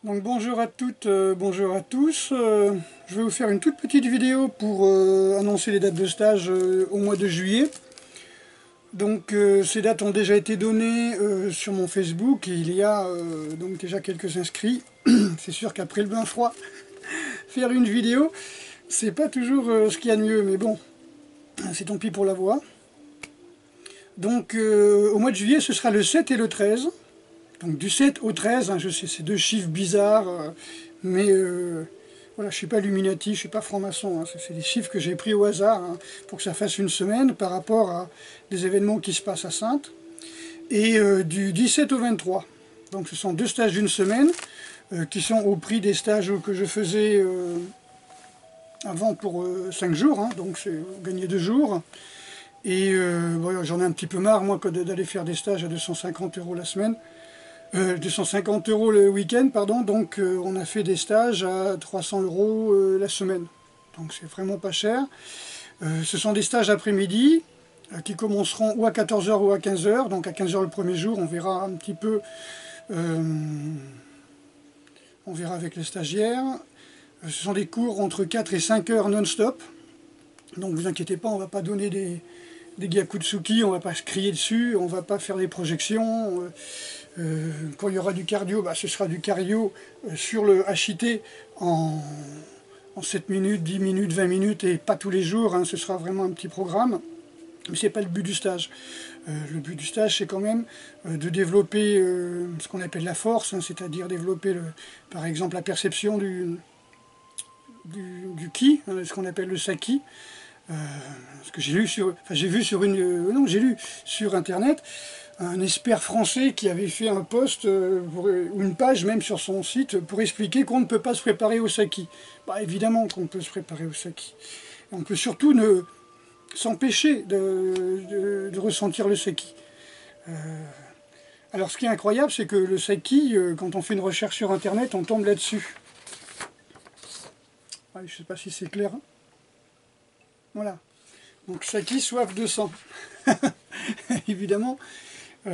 Donc bonjour à toutes, bonjour à tous. Je vais vous faire une toute petite vidéo pour annoncer les dates de stage au mois de juillet. Donc ces dates ont déjà été données sur mon Facebook et il y a donc déjà quelques inscrits. C'est sûr qu'après le bain froid, faire une vidéo, c'est pas toujours ce qu'il y a de mieux, mais bon, c'est tant pis pour la voix. Donc au mois de juillet, ce sera le 7 et le 13. Donc du 7 au 13, hein, je sais, c'est deux chiffres bizarres, mais voilà, je ne suis pas Illuminati, je ne suis pas franc-maçon, hein, c'est des chiffres que j'ai pris au hasard hein, pour que ça fasse une semaine par rapport à des événements qui se passent à Saintes. Et du 17 au 23, donc ce sont deux stages d'une semaine qui sont au prix des stages que je faisais avant pour 5 jours, hein, donc c'est gagner 2 jours. Et voilà, j'en ai un petit peu marre moi d'aller faire des stages à 250 € la semaine. 250 € le week-end, pardon, donc on a fait des stages à 300 € la semaine. Donc c'est vraiment pas cher. Ce sont des stages après-midi qui commenceront ou à 14 h ou à 15 h. Donc à 15 h le premier jour, on verra un petit peu, on verra avec les stagiaires. Ce sont des cours entre 4 et 5 heures non-stop. Donc vous inquiétez pas, on ne va pas donner des gyakutsuki, on ne va pas se crier dessus, on ne va pas faire des projections. Quand il y aura du cardio, ce sera du cardio sur le HIT en 7 minutes, 10 minutes, 20 minutes et pas tous les jours, hein, ce sera vraiment un petit programme. Mais ce n'est pas le but du stage. Le but du stage, c'est quand même de développer ce qu'on appelle la force, hein, c'est-à-dire développer, par exemple, la perception du ki, hein, ce qu'on appelle le saki. Ce que j'ai lu sur, j'ai lu sur internet un expert français qui avait fait un post ou une page même sur son site pour expliquer qu'on ne peut pas se préparer au saki. Évidemment qu'on peut se préparer au saki. On peut surtout s'empêcher de ressentir le saki. Alors ce qui est incroyable, c'est que le saki, quand on fait une recherche sur internet, on tombe là-dessus. Je ne sais pas si c'est clair. Hein. Voilà. Donc saki, soif de sang. Évidemment,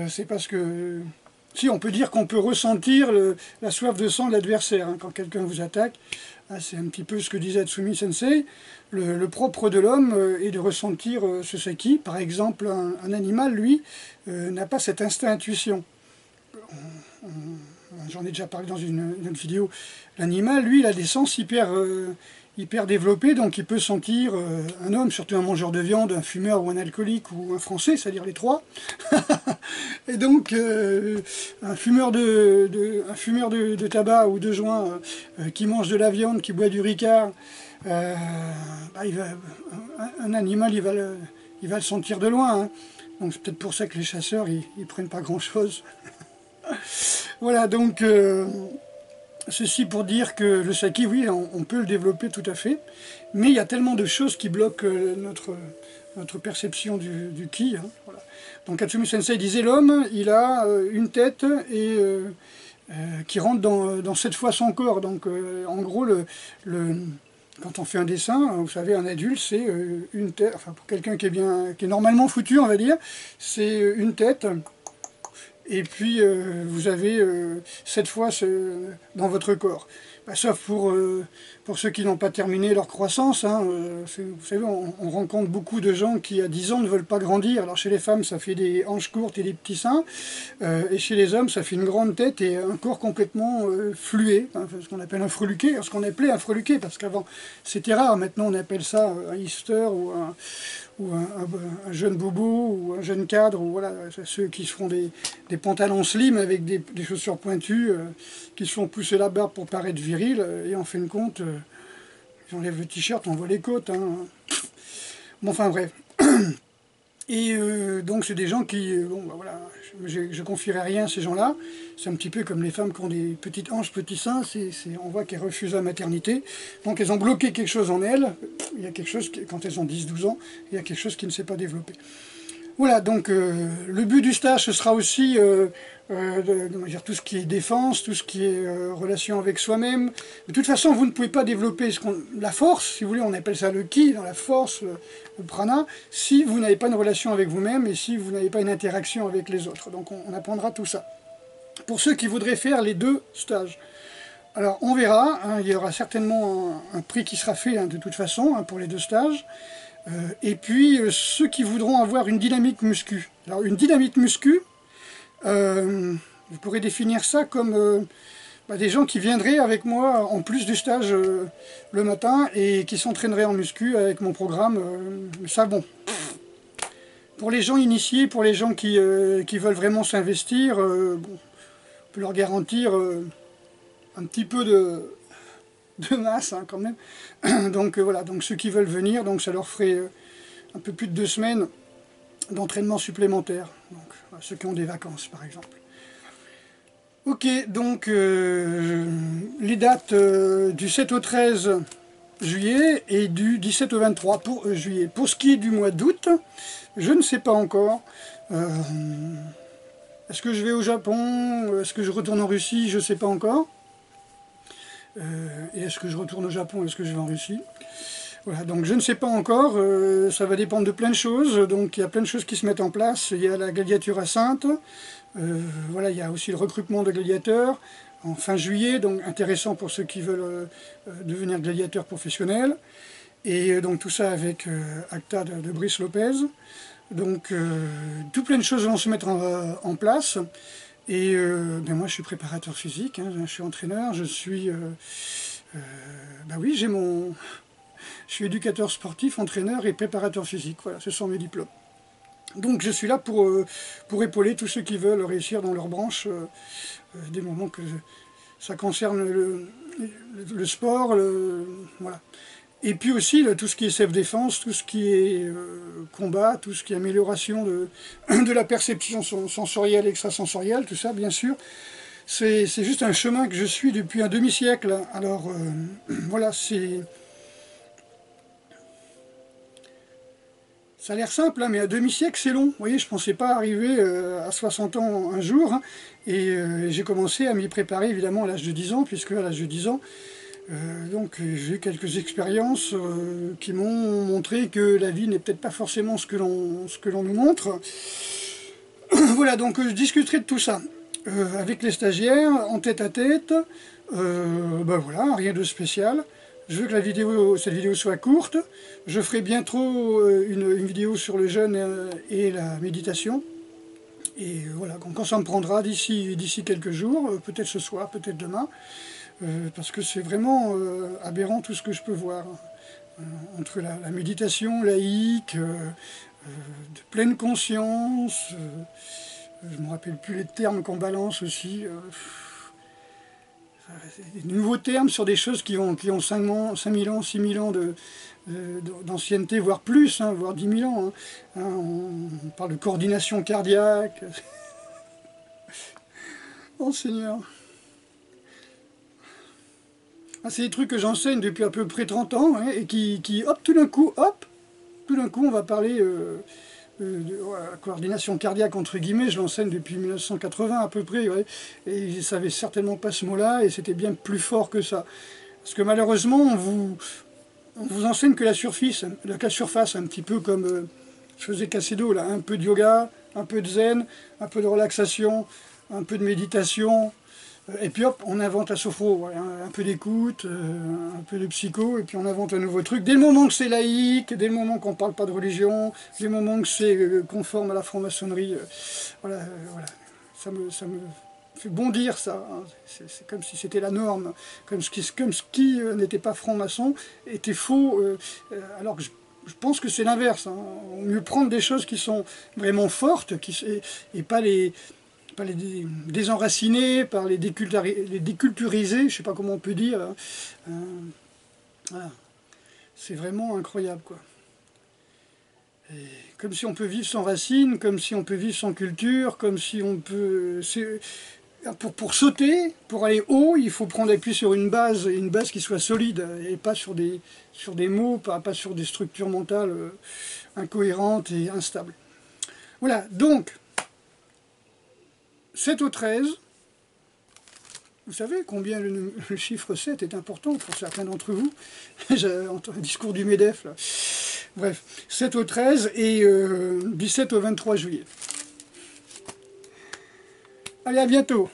c'est parce que... Si, on peut dire qu'on peut ressentir la soif de sang de l'adversaire. Hein, quand quelqu'un vous attaque, c'est un petit peu ce que disait Atsumi Sensei. Le propre de l'homme est de ressentir ce saki. Par exemple, un animal, lui, n'a pas cet instinct intuition. J'en ai déjà parlé dans une autre vidéo. L'animal, lui, il a des sens hyper développé, donc il peut sentir un homme, surtout un mangeur de viande, un fumeur ou un alcoolique ou un français, c'est-à-dire les trois. Et donc un fumeur de tabac ou de joint qui mange de la viande, qui boit du Ricard, un animal il va le sentir de loin. Hein. Donc c'est peut-être pour ça que les chasseurs ils prennent pas grand-chose. Voilà, donc ceci pour dire que le saki, oui, on peut le développer tout à fait, mais il y a tellement de choses qui bloquent notre perception du ki. Hein, voilà. Donc Atsumi Sensei disait l'homme, il a une tête et qui rentre dans 7 fois son corps. Donc en gros, quand on fait un dessin, vous savez, un adulte, c'est une tête, enfin pour quelqu'un qui est normalement foutu, on va dire, c'est une tête. Et puis vous avez 7 fois dans votre corps. Sauf pour ceux qui n'ont pas terminé leur croissance. Hein, vous savez, on rencontre beaucoup de gens qui à 10 ans ne veulent pas grandir. Alors chez les femmes, ça fait des hanches courtes et des petits seins. Et chez les hommes, ça fait une grande tête et un corps complètement flué. Hein, ce qu'on appelle un freluqué. Ce qu'on appelait un freluqué, parce qu'avant c'était rare. Maintenant on appelle ça un hipster ou un jeune bobo ou un jeune cadre, ou voilà, ceux qui se font des pantalons slim avec des chaussures pointues, qui se font pousser la barbe pour paraître viril, et en fin de compte, ils enlèvent le t-shirt, on voit les côtes. Hein. Bon, enfin bref. Et donc c'est des gens qui, voilà, je confierai rien à ces gens-là. C'est un petit peu comme les femmes qui ont des petites hanches, petits seins, on voit qu'elles refusent la maternité. Donc elles ont bloqué quelque chose en elles. Il y a quelque chose, quand elles ont 10-12 ans, il y a quelque chose qui ne s'est pas développé. Voilà, donc le but du stage, ce sera aussi tout ce qui est défense, tout ce qui est relation avec soi-même. De toute façon, vous ne pouvez pas développer la force, si vous voulez, on appelle ça le ki, dans la force, le prana, si vous n'avez pas une relation avec vous-même et si vous n'avez pas une interaction avec les autres. Donc on apprendra tout ça. Pour ceux qui voudraient faire les deux stages, Alors on verra, hein, il y aura certainement un prix qui sera fait, hein, de toute façon, hein, pour les 2 stages. Et puis ceux qui voudront avoir une dynamique muscu. Alors une dynamique muscu, vous pourrez définir ça comme des gens qui viendraient avec moi en plus du stage le matin et qui s'entraîneraient en muscu avec mon programme. Ça bon, pour les gens initiés, pour les gens qui veulent vraiment s'investir, bon, on peut leur garantir un petit peu de masse, hein, quand même. Donc voilà, donc ceux qui veulent venir, donc ça leur ferait un peu plus de 2 semaines d'entraînement supplémentaire. Donc voilà, ceux qui ont des vacances par exemple. Ok, donc les dates du 7 au 13 juillet et du 17 au 23 juillet. Pour ce qui est du mois d'août, je ne sais pas encore. Est-ce que je vais au Japon? Est-ce que je retourne en Russie? Je ne sais pas encore. Et est-ce que je retourne au Japon? Est-ce que je vais en Russie? Voilà, donc je ne sais pas encore, ça va dépendre de plein de choses, donc il y a plein de choses qui se mettent en place. Il y a la gladiature à Saintes, voilà, il y a aussi le recrutement de gladiateurs en fin juillet, donc intéressant pour ceux qui veulent devenir gladiateurs professionnels. Et donc tout ça avec Acta de Brice Lopez. Donc tout plein de choses vont se mettre en place. Et ben moi je suis préparateur physique, hein, je suis entraîneur, je suis... ben oui, je suis éducateur sportif, entraîneur et préparateur physique, voilà, ce sont mes diplômes. Donc je suis là pour épauler tous ceux qui veulent réussir dans leur branche, des moments que ça concerne le sport, voilà. Et puis aussi tout ce qui est self-défense, tout ce qui est combat, tout ce qui est amélioration de la perception sensorielle, extrasensorielle, tout ça bien sûr. C'est juste un chemin que je suis depuis un demi-siècle. Alors voilà, ça a l'air simple, hein, mais un demi-siècle c'est long. Vous voyez, je ne pensais pas arriver à 60 ans un jour. Hein, et j'ai commencé à m'y préparer évidemment à l'âge de 10 ans, puisque à l'âge de 10 ans, donc j'ai eu quelques expériences qui m'ont montré que la vie n'est peut-être pas forcément ce que l'on nous montre. Voilà, donc je discuterai de tout ça avec les stagiaires, en tête à tête. Ben voilà, rien de spécial. Je veux que cette vidéo soit courte. Je ferai bientôt une vidéo sur le jeûne et la méditation. Et voilà, quand ça me prendra d'ici quelques jours, peut-être ce soir, peut-être demain. Parce que c'est vraiment aberrant tout ce que je peux voir. Entre la méditation laïque, de pleine conscience, je ne me rappelle plus les termes qu'on balance aussi, des nouveaux termes sur des choses qui ont 5 000 ans, 6 000 ans d'ancienneté, voire plus, hein, voire 10 000 ans. Hein. On parle de coordination cardiaque. Oh Seigneur! C'est des trucs que j'enseigne depuis à peu près 30 ans, hein, et qui hop, tout d'un coup, on va parler de la coordination cardiaque, entre guillemets, je l'enseigne depuis 1980 à peu près, ouais, et je ne savais certainement pas ce mot-là, et c'était bien plus fort que ça. Parce que malheureusement, on vous enseigne que la surface, un petit peu comme je faisais Cassedo, là, un peu de yoga, un peu de zen, un peu de relaxation, un peu de méditation, et puis hop, on invente la sophro, voilà, un peu d'écoute, un peu de psycho, et puis on invente un nouveau truc. Dès le moment que c'est laïque, dès le moment qu'on ne parle pas de religion, dès le moment que c'est conforme à la franc-maçonnerie, voilà, ça me fait bondir ça. Hein. C'est comme si c'était la norme, comme ce qui n'était pas franc-maçon était faux, alors que je pense que c'est l'inverse. Hein. On mieux prendre des choses qui sont vraiment fortes, et pas les désenraciner, par les déculturiser, je ne sais pas comment on peut dire. Voilà. C'est vraiment incroyable, quoi. Et comme si on peut vivre sans racines, comme si on peut vivre sans culture, comme si on peut... Pour sauter, pour aller haut, il faut prendre appui sur une base qui soit solide, et pas sur des mots, pas sur des structures mentales incohérentes et instables. Voilà, donc... 7 au 13, vous savez combien le chiffre 7 est important pour certains d'entre vous. J'ai entendu un discours du MEDEF, là. Bref, 7 au 13 et 17 au 23 juillet. Allez, à bientôt.